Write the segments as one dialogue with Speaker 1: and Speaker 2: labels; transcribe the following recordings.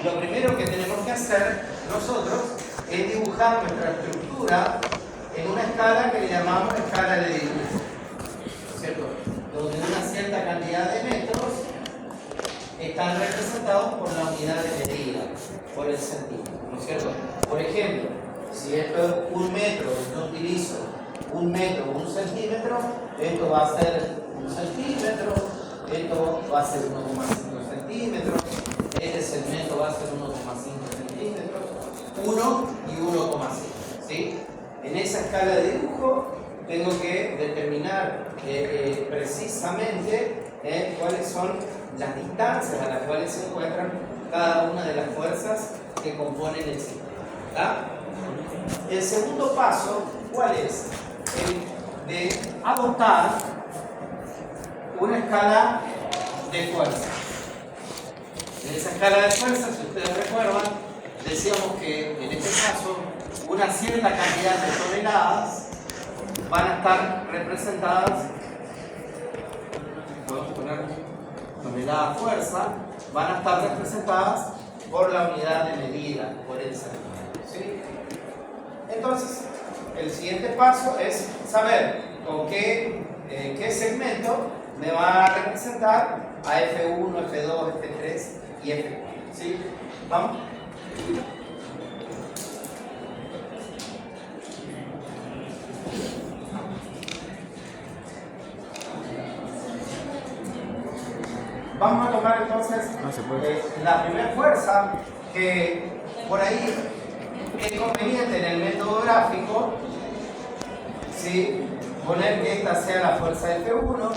Speaker 1: lo primero que tenemos que hacer nosotros es dibujar nuestra estructura en una escala que le llamamos escala de dibujo, ¿cierto? Donde una cierta cantidad de metros están representados por la unidad de medida, por el centímetro, ¿no es cierto? Por ejemplo, si esto es 1 metro, yo utilizo 1 metro o 1 centímetro, esto va a ser 1 centímetro, esto va a ser 1,5 centímetros, este segmento va a ser 1,5 centímetros, 1 y 1,5, ¿sí? En esa escala de dibujo tengo que determinar precisamente cuáles son las distancias a las cuales se encuentran cada una de las fuerzas que componen el sistema. ¿Tá? El segundo paso, ¿cuál es? El de adoptar una escala de fuerza. En esa escala de fuerza, si ustedes recuerdan, decíamos que en este caso una cierta cantidad de toneladas van a estar representadas, podemos poner toneladas fuerza, van a estar representadas por la unidad de medida, por el centímetro, ¿sí? Entonces, el siguiente paso es saber con qué segmento me va a representar a F1, F2, F3 y F4, ¿sí? ¿Vamos? Vamos a tomar entonces la primera fuerza que por ahí es conveniente en el método gráfico, ¿sí? Poner que esta sea la fuerza F1,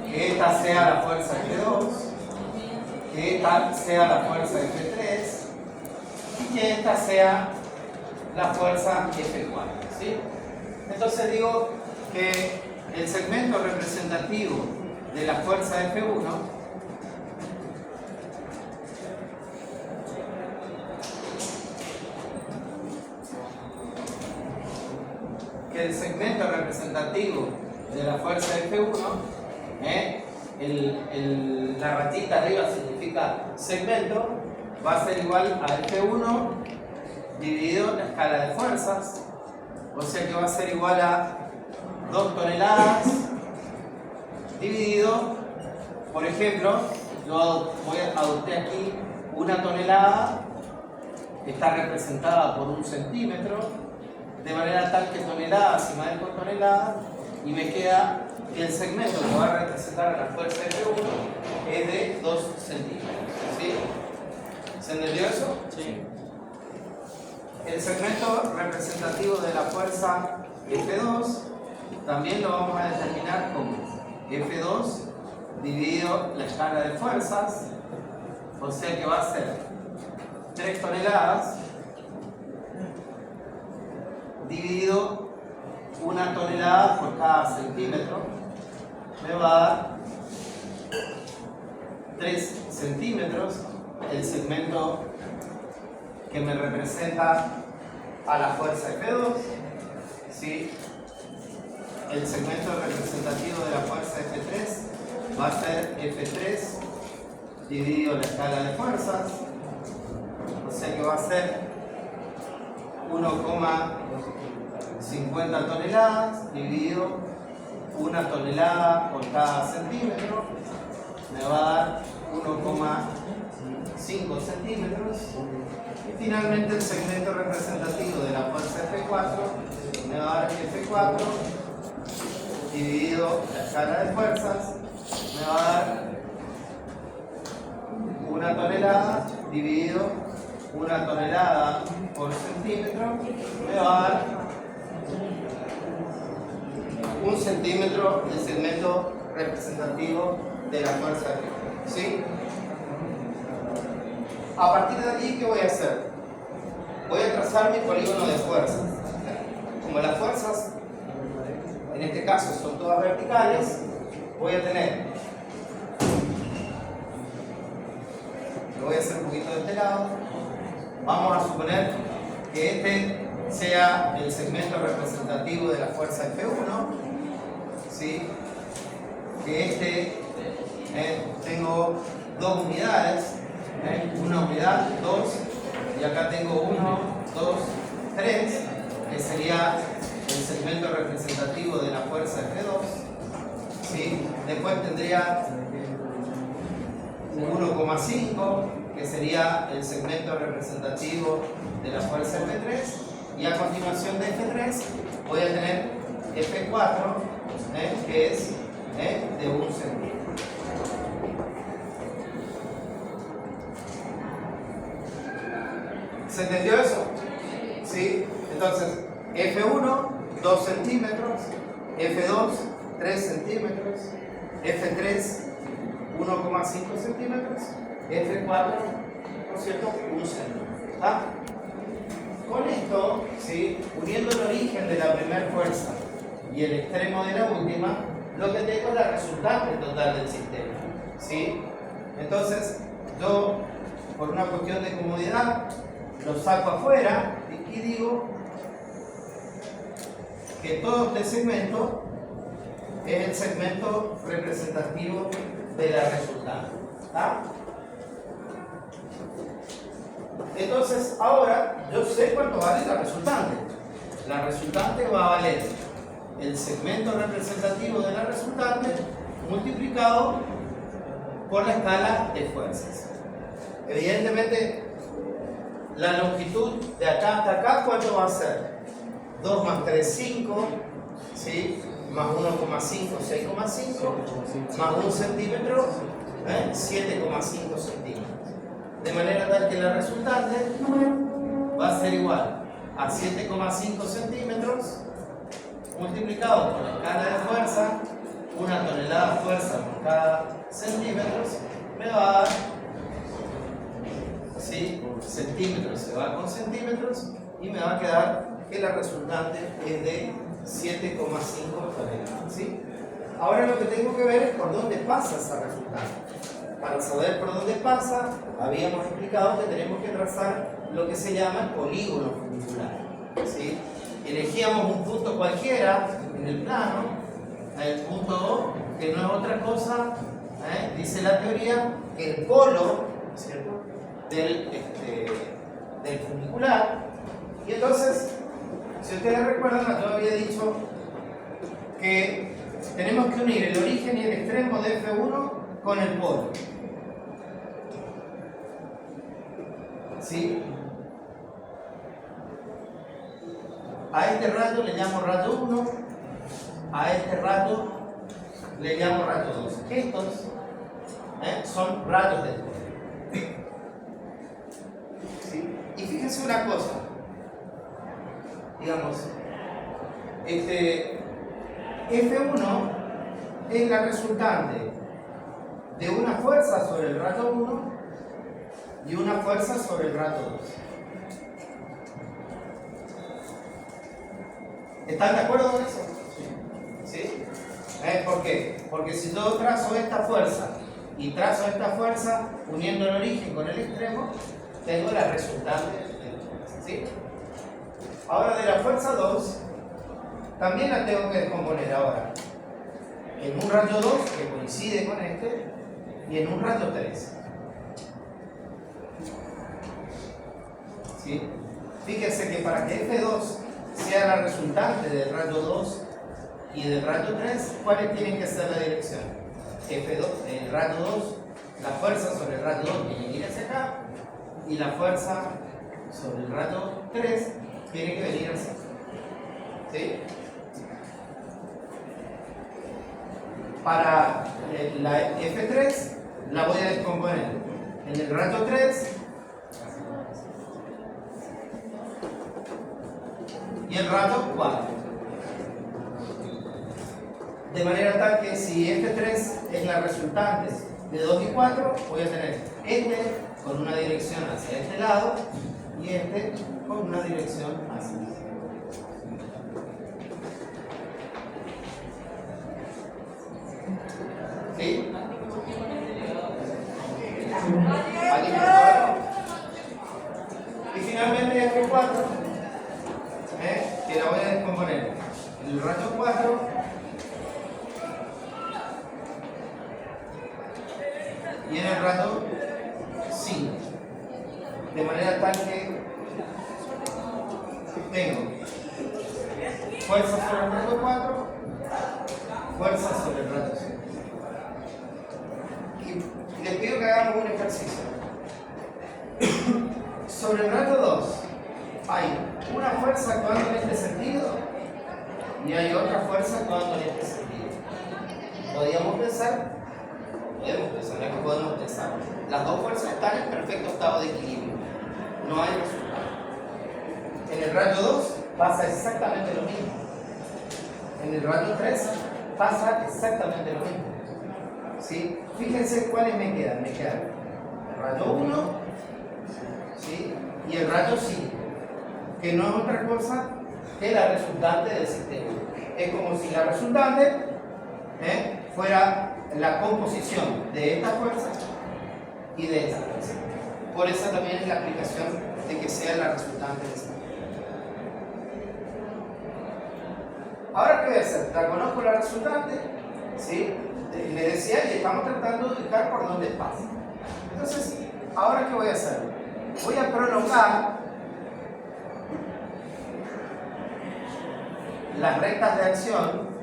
Speaker 1: que esta sea la fuerza F2, que esta sea la fuerza F3 y que esta sea la fuerza F4, ¿sí? Entonces digo que el segmento representativo de la fuerza F1 el segmento representativo de la fuerza F1, la ratita arriba significa segmento, va a ser igual a F1 dividido la escala de fuerzas, o sea que va a ser igual a 2 toneladas dividido, por ejemplo, yo adopté aquí 1 tonelada, está representada por 1 centímetro, de manera tal que tonelada se me por tonelada y me queda que el segmento que va a representar a la fuerza F1 es de 2 centímetros, ¿sí? ¿Se entendió eso? Sí. El segmento representativo de la fuerza F2 también lo vamos a determinar como F2 dividido la escala de fuerzas, o sea que va a ser 3 toneladas dividido 1 tonelada por cada centímetro, me va a dar 3 centímetros, el segmento que me representa a la fuerza F2, ¿sí? El segmento representativo de la fuerza F3 va a ser F3 dividido la escala de fuerzas, o sea que va a ser 1,50 toneladas dividido 1 tonelada por cada centímetro, me va a dar 1,5 centímetros. Y finalmente el segmento representativo de la fuerza F4 me va a dar F4 dividido la escala de fuerzas, me va a dar 1 tonelada dividido 1 tonelada por centímetro, me va a dar 1 centímetro de segmento representativo de la fuerza F, ¿sí? A partir de allí, ¿qué voy a hacer? Voy a trazar mi polígono de fuerzas. Como las fuerzas, en este caso, son todas verticales, voy a tener, lo voy a hacer un poquito de este lado. Vamos a suponer que este sea el segmento representativo de la fuerza F1, ¿sí? Que tengo 2 unidades, una unidad, 2, y acá tengo 1, 2, 3, que sería el segmento representativo de la fuerza F2. ¿Sí? Después tendría 1,5, que sería el segmento representativo de la fuerza F3, y a continuación de F3 voy a tener F4, que es de 1 centímetro. ¿Se entendió eso? ¿Sí? Entonces, F1, 2 centímetros, F2, 3 centímetros, F3, 1,5 centímetros, F4, por cierto, 1 centímetro. ¿Está? Con esto, ¿sí? Uniendo el origen de la primera fuerza y el extremo de la última, lo que tengo es la resultante total del sistema. ¿Sí? Entonces, yo, por una cuestión de comodidad, lo saco afuera y digo que todo este segmento es el segmento representativo de la resultante. ¿Está? Entonces, ahora yo sé cuánto vale la resultante. La resultante va a valer el segmento representativo de la resultante multiplicado por la escala de fuerzas. Evidentemente, la longitud de acá hasta acá, ¿cuánto va a ser? 2 más 3, 5, ¿sí? Más 1,5, 6,5, más 1 centímetro, 7,5 centímetros. De manera tal que la resultante va a ser igual a 7,5 centímetros multiplicado por la escala de fuerza, 1 tonelada de fuerza por cada centímetros, me va a dar, ¿sí? Centímetros se va con centímetros y me va a quedar que la resultante es de 7,5 toneladas. ¿Sí? Ahora lo que tengo que ver es por dónde pasa esa resultante. Para saber por dónde pasa, habíamos explicado que tenemos que trazar lo que se llama el polígono funicular. ¿Sí? Elegíamos un punto cualquiera en el plano, el punto 2, que no es otra cosa, dice la teoría, que el polo, ¿cierto?, del funicular. Y entonces, si ustedes recuerdan, yo había dicho que tenemos que unir el origen y el extremo de F1 con el polo. ¿Sí? A este rayo le llamo rayo 1, a este rayo le llamo rayo 2. Estos son rayos del polo. ¿Sí? Y fíjense una cosa, digamos, F1 es la resultante de una fuerza sobre el rayo 1 y una fuerza sobre el rayo 2. ¿Están de acuerdo con eso? ¿Sí? ¿Por qué? Porque si yo trazo esta fuerza y trazo esta fuerza uniendo el origen con el extremo, tengo la resultante. ¿Sí? Ahora de la fuerza 2, también la tengo que descomponer ahora en un rayo 2 que coincide con este y en un rayo 3. ¿Sí? Fíjense que para que F2 sea la resultante del rayo 2 y del rayo 3, ¿cuáles tienen que ser la dirección? F2, el rayo 2, la fuerza sobre el rayo 2 tiene que ir hacia acá y la fuerza sobre el rayo 3 tiene que venir hacia acá. ¿Sí? Para la F3 la voy a descomponer en el rayo 3 y el rayo 4. De manera tal que si F3 es la resultante de 2 y 4, voy a tener este con una dirección hacia este lado y este con una dirección hacia este lado. ¿Sí? Y finalmente F4, que la voy a descomponer en el rayo 4 y en el rayo 5. de manera tal que tengo fuerza sobre el rato 4, fuerza sobre el rato 5. Y les pido que hagamos un ejercicio. Sobre el rato 2 hay una fuerza actuando en este sentido y hay otra fuerza actuando en este sentido. Podemos pensar, no es que podemos pensar, las dos fuerzas están en perfecto estado de equilibrio, no hay resultado. En el rato 2 pasa exactamente lo mismo. En el rato 3 pasa exactamente lo mismo. ¿Sí? Fíjense cuáles me quedan. Me quedan el rato 1, ¿sí? Y el rato 5, que no es otra cosa que la resultante del sistema. Es como si la resultante fuera la composición de esta fuerza y de esta fuerza. Por eso también es la aplicación de que sea la resultante del sistema. Ahora, ¿qué voy a hacer? La conozco la resultante, ¿sí? Le decía y estamos tratando de ubicar por dónde pasa. Entonces, ¿ahora qué voy a hacer? Voy a prolongar las rectas de acción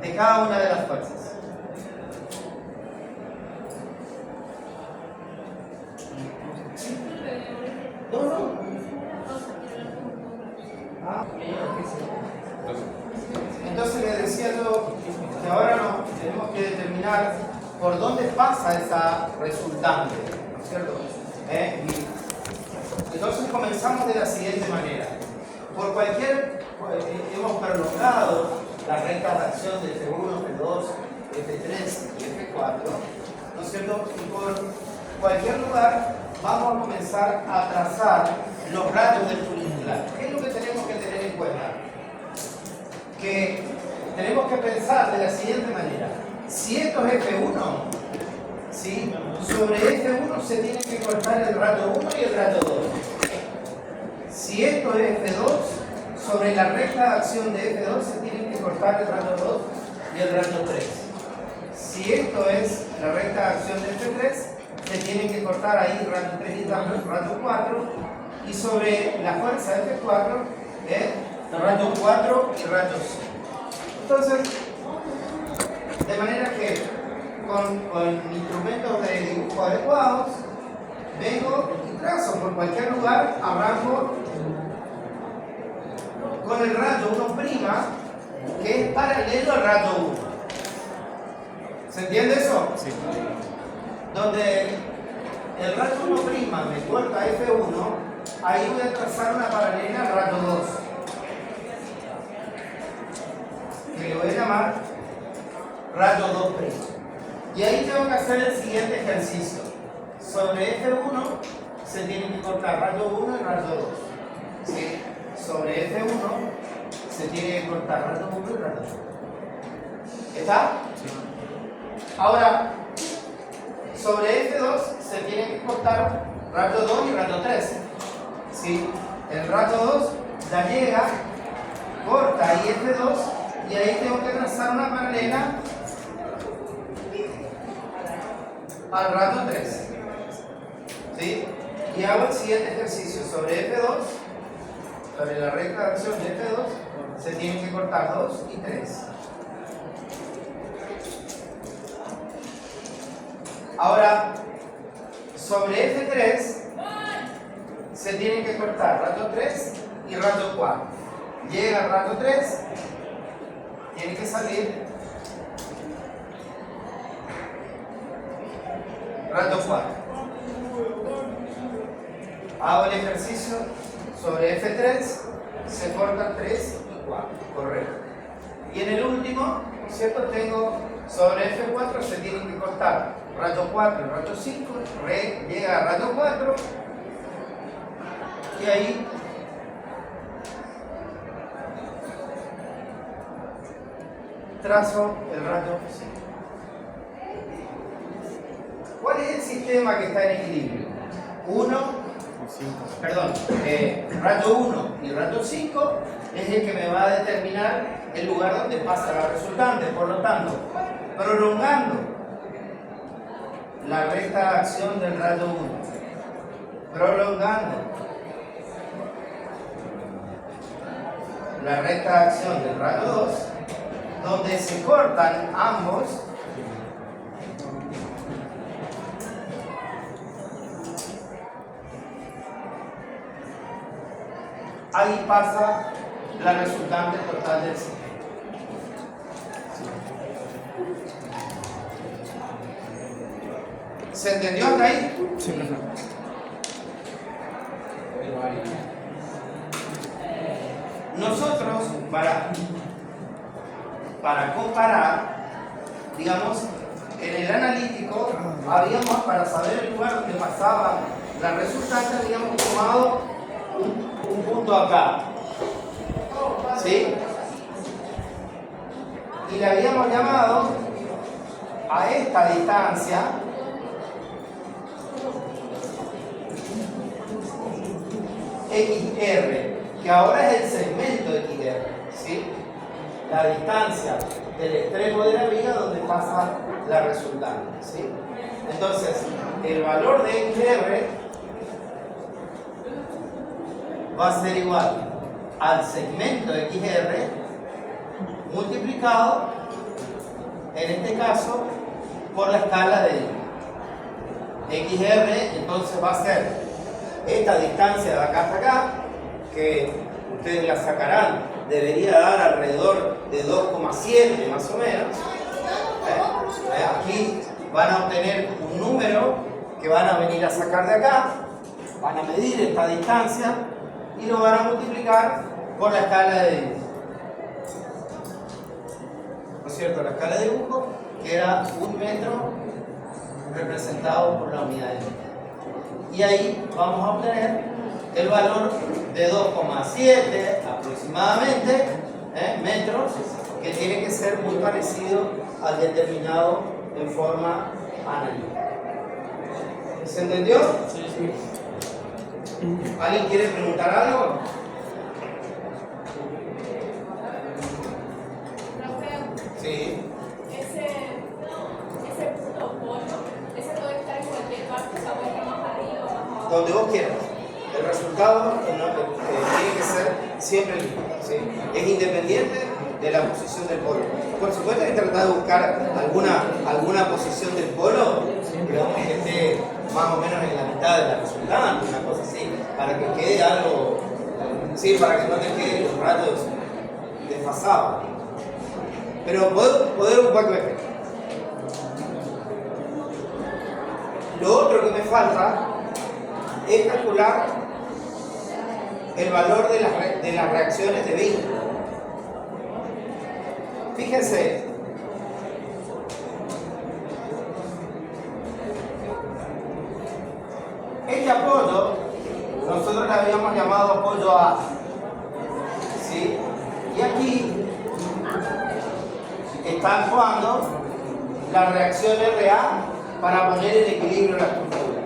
Speaker 1: de cada una de las fuerzas. Entonces les decía yo que ahora tenemos que determinar por dónde pasa esa resultante, ¿no es cierto? Entonces comenzamos de la siguiente manera. Hemos prolongado las rectas de acción de F1, F2, F3 y F4, ¿no es cierto? Y por cualquier lugar vamos a comenzar a trazar los rayos del funicular. ¿Qué es lo que tenemos que tener en cuenta? Que tenemos que pensar de la siguiente manera. Si esto es F1, ¿sí? Sobre F1 se tiene que cortar el rato 1 y el rato 2. Si esto es F2, sobre la recta de acción de F2 se tiene que cortar el rato 2 y el rato 3. Si esto es la recta de acción de F3, se tiene que cortar ahí rato 3 y rato 4. Y sobre la fuerza de F4, rato 4 y rato 5. Entonces, de manera que con instrumentos de dibujo adecuados, vengo y trazo por cualquier lugar, arranco con el rato 1', que es paralelo al rato 1. ¿Se entiende eso? Sí. Donde el rato 1' me corta F1, ahí voy a trazar una paralela al rato 2. Que le voy a llamar rato 2'. Y ahí tengo que hacer el siguiente ejercicio. Sobre F1 se tiene que cortar rato 1 y rato 2. ¿Sí? Sobre F1 se tiene que cortar rato 1 y rato 2. ¿Está? Sí. Ahora, sobre F2 se tiene que cortar rato 2 y rato 3. ¿Sí? El rato 2 ya llega, corta ahí F2 y ahí tengo que trazar una paralela al rato 3. ¿Sí? Y hago el siguiente ejercicio. Sobre F2, sobre la recta de acción de F2, se tienen que cortar 2 y 3. Ahora, sobre F3, se tienen que cortar rato 3 y rato 4. Llega el rato 3, tiene que salir rato 4. Hago el ejercicio sobre F3, se cortan 3 y 4, correcto. Y en el último, ¿cierto? Tengo sobre F4 se tienen que cortar rato 4 y rato 5, llega a rato 4 y ahí trazo el rato 5. ¿Cuál es el sistema que está en equilibrio? Rato 1 y rato 5 es el que me va a determinar el lugar donde pasa la resultante. Por lo tanto, prolongando la recta de acción del rayo 1, prolongando la recta de acción del rayo 2, donde se cortan ambos, ahí pasa la resultante total del ciclo. ¿Se entendió hasta ahí?
Speaker 2: Sí, profesor.
Speaker 1: Nosotros, para comparar, digamos, en el analítico, habíamos, para saber el lugar donde pasaba la resultante, habíamos tomado un punto acá, ¿sí? Y le habíamos llamado a esta distancia XR, que ahora es el segmento XR, ¿sí? La distancia del extremo de la viga donde pasa la resultante, ¿sí? Entonces, el valor de XR va a ser igual al segmento XR multiplicado, en este caso, por la escala de XR. Entonces va a ser esta distancia de acá hasta acá, que ustedes la sacarán, debería dar alrededor de 2,7 más o menos. Aquí van a obtener un número que van a venir a sacar de acá, van a medir esta distancia y lo van a multiplicar por la escala de dibujo. ¿No es cierto? La escala de dibujo, que era 1 metro representado por la unidad de metro. Y ahí vamos a obtener el valor de 2,7 aproximadamente metros, que tiene que ser muy parecido al determinado en forma analítica. ¿Se entendió?
Speaker 2: Sí.
Speaker 1: ¿Alguien quiere preguntar algo? Sí.
Speaker 3: Ese punto pollo, ese puede estar en cualquier parte, o sea, puede estar más arriba o más abajo.
Speaker 1: Donde vos quieras. El resultado tiene que ser siempre el mismo, ¿sí? Es independiente de la posición del polo. Por supuesto hay que tratar de buscar alguna posición del polo, digamos, que esté más o menos en la mitad de la resultante, una cosa así, para que quede algo, sí, para que no te queden los rayos desfasados. Pero poder ocupar tu ejemplo. Lo otro que me falta es calcular el valor de las reacciones de vínculo. Fíjense, este apoyo nosotros le habíamos llamado apoyo A, ¿sí? Y aquí está actuando la reacción RA para poner en equilibrio la estructura.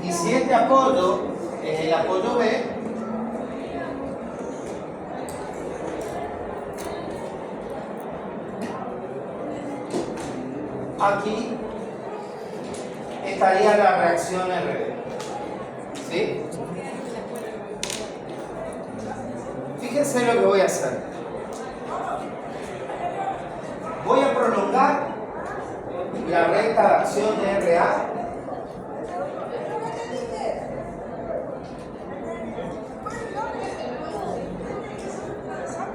Speaker 1: Y si este apoyo es el apoyo B, aquí estaría la reacción RB. ¿Sí? Fíjense lo que voy a hacer. Voy a prolongar la recta de acción de RA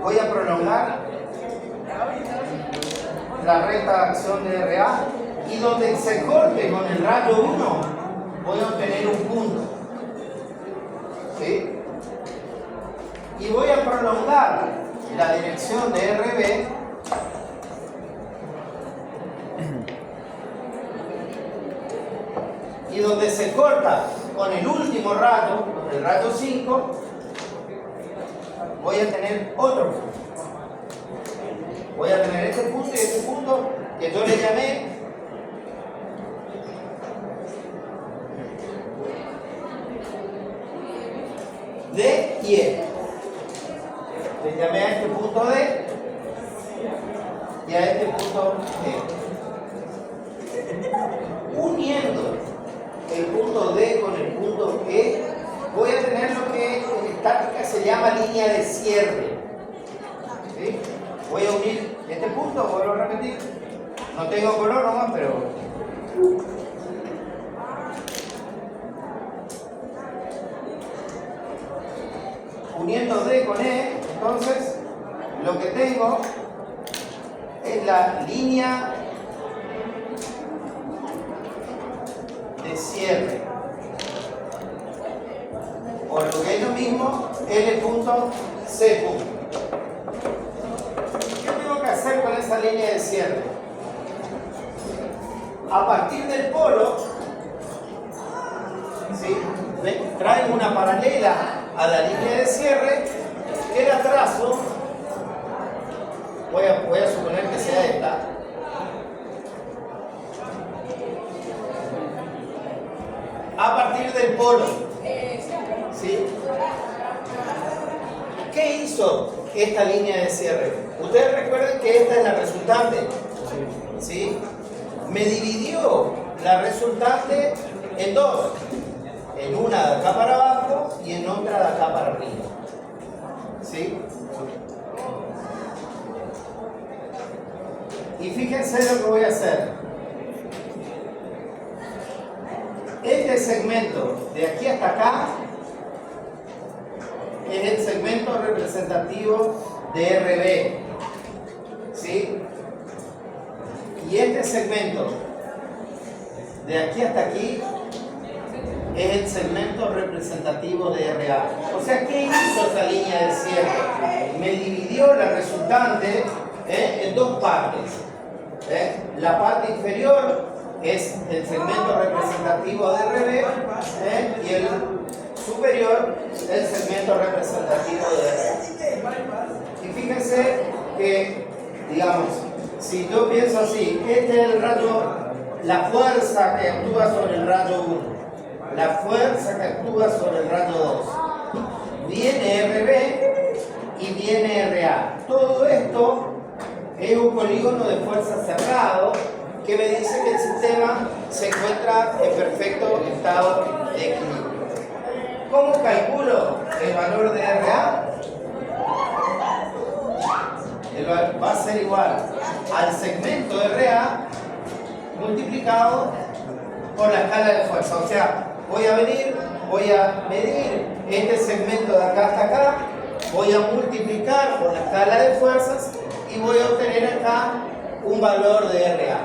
Speaker 1: voy a prolongar la recta de acción de RA y donde se corte con el rayo 1 voy a obtener un punto, ¿sí? Y voy a prolongar la dirección de RB y donde se corta con el último rayo, el rayo 5, voy a tener otro punto. Voy a tener este punto y este punto que yo le llamé D y E. Le llamé a este punto D a este punto E. Uniendo el punto D con el punto E, voy a tener lo que en estática se llama línea de cierre. ¿Sí? Voy a unir este punto, vuelvo a repetir. No tengo color nomás, pero... uniendo D con E, entonces lo que tengo es la línea de cierre, o lo que es lo mismo, L punto C punto. ¿Qué tengo que hacer con esa línea de cierre? A partir del polo, ¿sí? Traigo una paralela a la línea de cierre que la trazo, voy a suponer que sea esta. A partir del polo, ¿sí? ¿Qué hizo esta línea de cierre? Ustedes recuerden que esta es la resultante, ¿sí? Me dividió la resultante en dos, en una de acá para abajo y en otra de acá para arriba, ¿sí? Y fíjense lo que voy a hacer. Este segmento de aquí hasta acá es el segmento representativo de RB, ¿sí? Y este segmento de aquí hasta aquí es el segmento representativo de RA. O sea, ¿qué hizo esa línea de cierre? Me dividió la resultante en dos partes. La parte inferior es el segmento representativo de RB y el superior el segmento representativo de RA. Y fíjense que, digamos, si yo pienso así, este es el rayo, la fuerza que actúa sobre el rayo 1, la fuerza que actúa sobre el rayo 2. Viene RB y viene RA. Todo esto es un polígono de fuerza cerrado que me dice que el sistema se encuentra en perfecto estado de equilibrio. ¿Cómo calculo el valor de RA? Va a ser igual al segmento RA multiplicado por la escala de fuerza. O sea, voy a medir este segmento de acá hasta acá, voy a multiplicar por la escala de fuerzas y voy a obtener acá un valor de RA.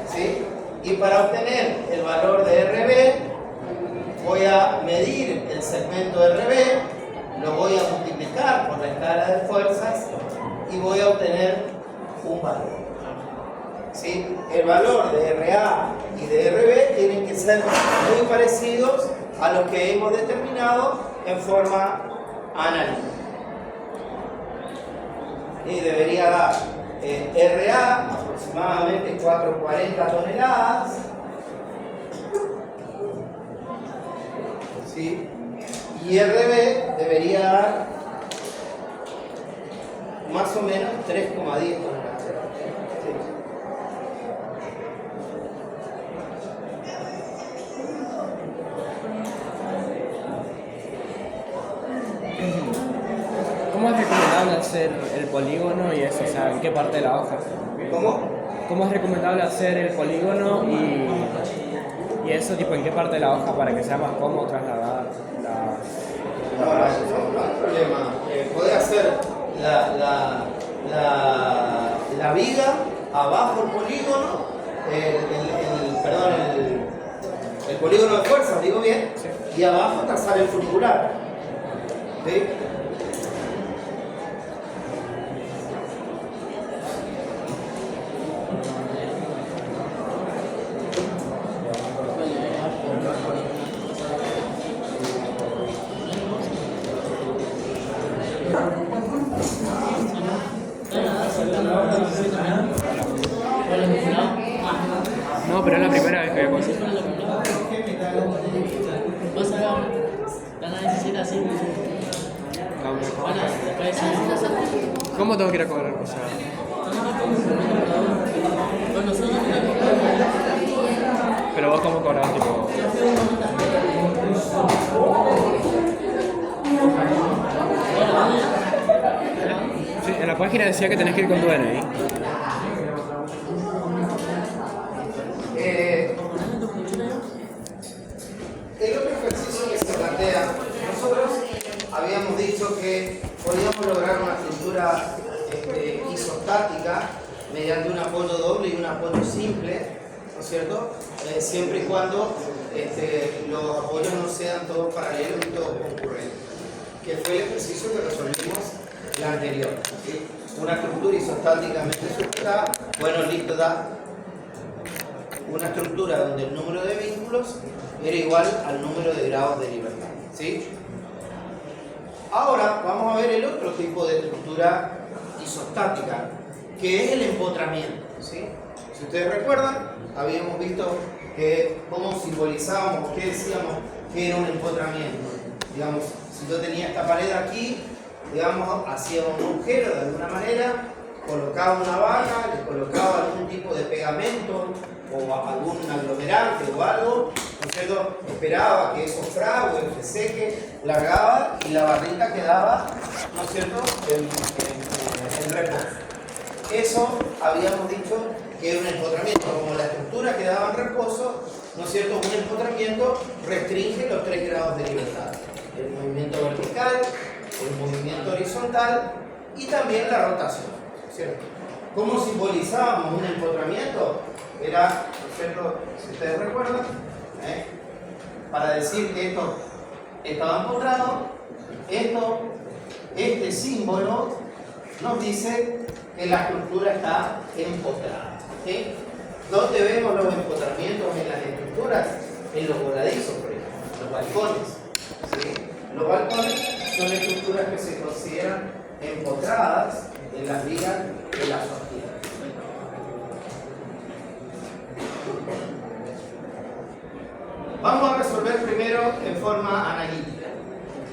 Speaker 1: ¿Sí? Y para obtener el valor de RB, voy a medir el segmento de RB, lo voy a multiplicar por la escala de fuerzas y voy a obtener un valor. ¿Sí? El valor de RA y de RB tienen que ser muy parecidos a los que hemos determinado en forma analítica. Y debería dar RA aproximadamente 440 toneladas, ¿sí? Y RB debería dar más o menos 3,10 toneladas. ¿Sí?
Speaker 2: ¿Cómo es recomendable hacer el polígono y eso? O sea, ¿en qué parte de la hoja?
Speaker 1: ¿Cómo?
Speaker 2: ¿Cómo es recomendable hacer el polígono y eso, tipo, en qué parte de la hoja para que sea más cómodo trasladar
Speaker 1: No hay problema. Podés hacer la viga abajo el polígono, el polígono de fuerza, digo bien, sí. Y abajo trazar el funicular. ¿Sí?
Speaker 2: No, pero es la primera vez que veo eso. ¿Cómo tengo que ir a cobrar? O sea, pero vos cómo cobras, tipo. Sí, en la página decía que tenés que ir con tu DNI.
Speaker 1: El otro ejercicio que se plantea, nosotros habíamos dicho que podíamos lograr una estructura isostática mediante un apoyo doble y un apoyo simple, ¿no es cierto? Siempre y cuando los apoyos no sean todos paralelos y todos concurrentes, que fue el ejercicio que resolvimos la anterior, ¿sí? Una estructura isostáticamente sujetada, bueno, listo, da una estructura donde el número de vínculos era igual al número de grados de libertad, ¿sí? Ahora vamos a ver el otro tipo de estructura isostática, que es el empotramiento, ¿sí? Si ustedes recuerdan, habíamos visto que cómo simbolizábamos, qué decíamos que era un empotramiento. Digamos, si yo tenía esta pared aquí, digamos, hacía un agujero de alguna manera, colocaba una vaga, le colocaba algún tipo de pegamento o algún aglomerante o algo, ¿no es cierto? Esperaba que eso frague, se seque, largaba y la barrita quedaba, ¿no es cierto?, en reposo. Eso habíamos dicho que era un empotramiento. Como la estructura quedaba en reposo, ¿no es cierto?, un empotramiento restringe los 3 grados de libertad: el movimiento vertical, el movimiento horizontal y también la rotación, ¿cierto? ¿Cómo simbolizábamos un empotramiento? Era, ¿no es cierto?, si ustedes recuerdan, para decir que esto estaba empotrado, este símbolo nos dice que la estructura está empotrada, ¿sí? ¿Dónde vemos los empotramientos en las estructuras? En los voladizos, por ejemplo, los balcones, ¿sí? Los balcones son estructuras que se consideran empotradas en las vías de la sociedad. Vamos a resolver primero en forma analítica.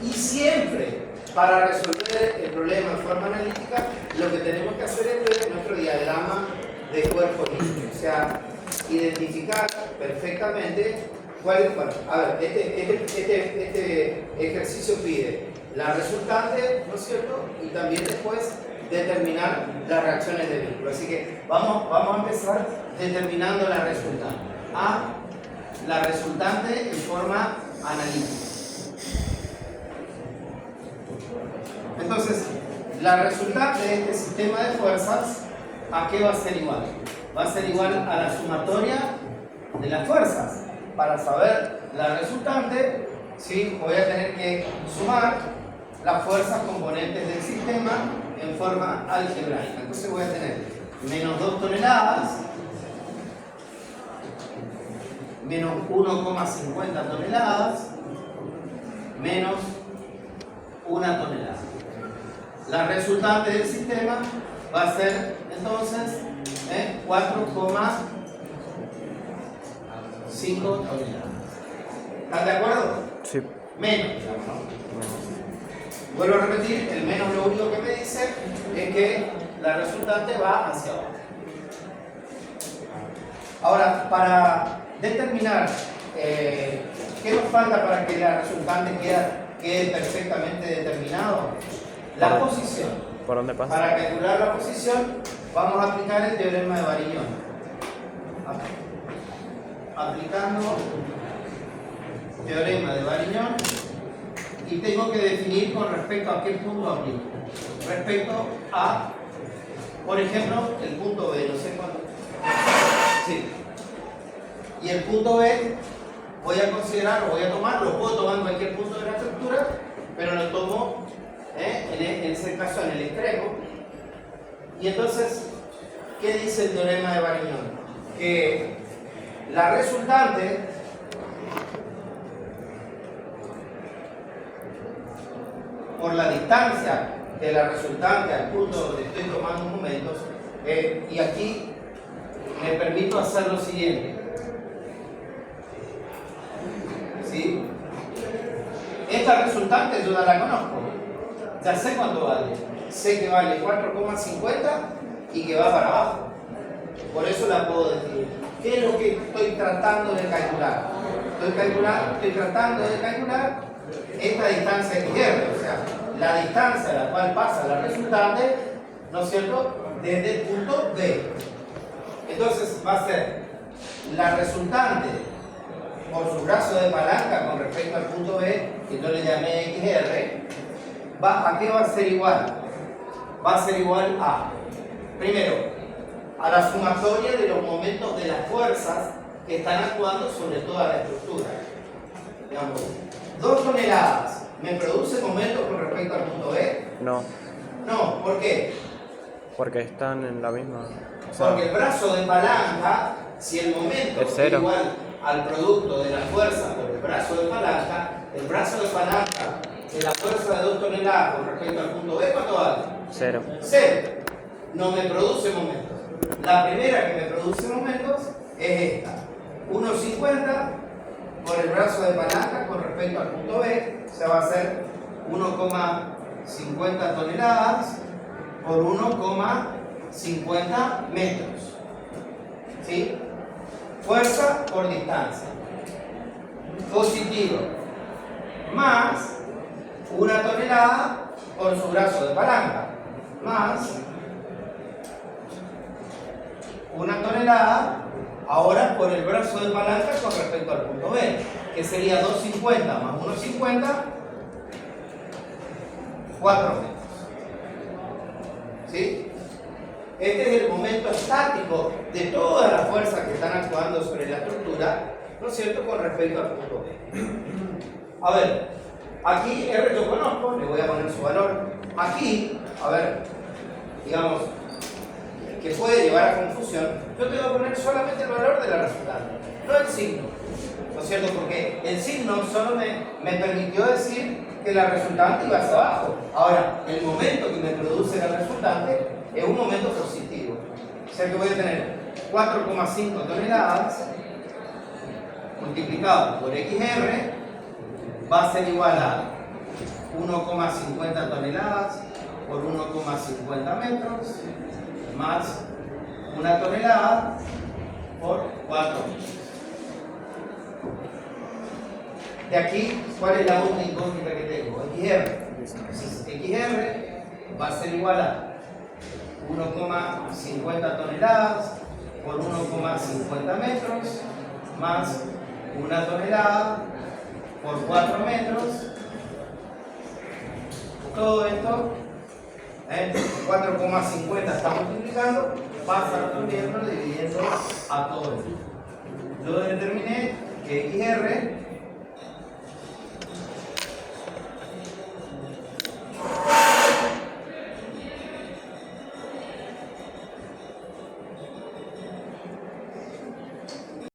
Speaker 1: Y siempre, para resolver el problema en forma analítica, lo que tenemos que hacer es ver nuestro diagrama de cuerpo libre. O sea, identificar perfectamente cuál es. Bueno, a ver, este ejercicio pide la resultante, ¿no es cierto? Y también después determinar las reacciones de vínculo. Así que vamos a empezar determinando la resultante. La resultante en forma analítica. Entonces, la resultante de este sistema de fuerzas, ¿a qué va a ser igual? Va a ser igual a la sumatoria de las fuerzas. Para saber la resultante, ¿sí?, voy a tener que sumar las fuerzas componentes del sistema en forma algebraica. Entonces voy a tener menos 2 toneladas, menos 1,50 toneladas, menos 1 tonelada. La resultante del sistema va a ser entonces 4,5 toneladas. ¿Están de acuerdo?
Speaker 2: Sí.
Speaker 1: Menos, digamos, ¿no? Vuelvo a repetir, el menos lo único que me dice es que la resultante va hacia abajo. Ahora, para determinar qué nos falta para que la resultante quede perfectamente determinado, la posición.
Speaker 2: ¿Por dónde pasa?
Speaker 1: Para calcular la posición, vamos a aplicar el teorema de Varignon. Aplicando teorema de Varignon, y tengo que definir con respecto a qué punto aplico. Respecto a, por ejemplo, el punto B, no sé cuánto. Sí. Y el punto B voy a considerar, lo voy a tomar, lo puedo tomar en cualquier punto de la estructura, pero lo tomo en ese caso en el extremo. Y entonces, ¿qué dice el teorema de Varignon? Que la resultante por la distancia de la resultante al punto donde estoy tomando momentos, y aquí me permito hacer lo siguiente. ¿Sí? Esta resultante yo ya la conozco. Ya sé cuánto vale. Sé que vale 4,50 y que va para abajo. Por eso la puedo definir. ¿Qué es lo que estoy tratando de calcular? Estoy tratando de calcular esta distancia XR, o sea, la distancia a la cual pasa la resultante, ¿no es cierto?, desde el punto B. Entonces va a ser la resultante por su brazo de palanca con respecto al punto B, que yo le llamé XR, ¿a qué va a ser igual? Va a ser igual a, primero, a la sumatoria de los momentos de las fuerzas que están actuando sobre toda la estructura. Digamos, 2 toneladas, ¿me produce momentos con respecto al punto B?
Speaker 2: No,
Speaker 1: No, ¿por qué?
Speaker 2: porque están en la misma. O sea,
Speaker 1: Porque el brazo de palanca, si el momento
Speaker 2: Es
Speaker 1: es
Speaker 2: cero.
Speaker 1: igual al producto de la fuerza por el brazo de palanca, el brazo de palanca de la fuerza de 2 toneladas con respecto al punto B, ¿cuánto vale?
Speaker 2: 0.
Speaker 1: 0. No me produce momentos. La primera que me produce momentos es esta. 1,50 por el brazo de palanca con respecto al punto B, o sea, va a ser 1,50 toneladas por 1,50 metros. ¿Sí? Fuerza por distancia. Positivo. Más 1 tonelada por su brazo de palanca. Más 1 tonelada ahora por el brazo de palanca con respecto al punto B, que sería 2,50 más 1,50, 4 metros. ¿Sí? Este es el momento estático de todas las fuerzas que están actuando sobre la estructura, ¿no es cierto?, con respecto al punto B. A ver, aquí R yo conozco, le voy a poner su valor. Aquí, a ver, digamos, que puede llevar a confusión, yo te voy a poner solamente el valor de la resultante, no el signo, ¿no es cierto? Porque el signo solo me permitió decir que la resultante iba hacia abajo. Ahora, el momento que me produce la resultante es un momento positivo. O sea que voy a tener 4,5 toneladas multiplicado por XR va a ser igual a 1,50 toneladas por 1,50 metros más 1 tonelada por 4 metros. De aquí, ¿cuál es la única incógnita que tengo? XR. Entonces, XR va a ser igual a 1,50 toneladas por 1,50 metros más 1 tonelada por 4 metros. Todo esto, 4,50 está multiplicando, pasa resolviendo, dividiendo a todo esto. Yo determiné que XR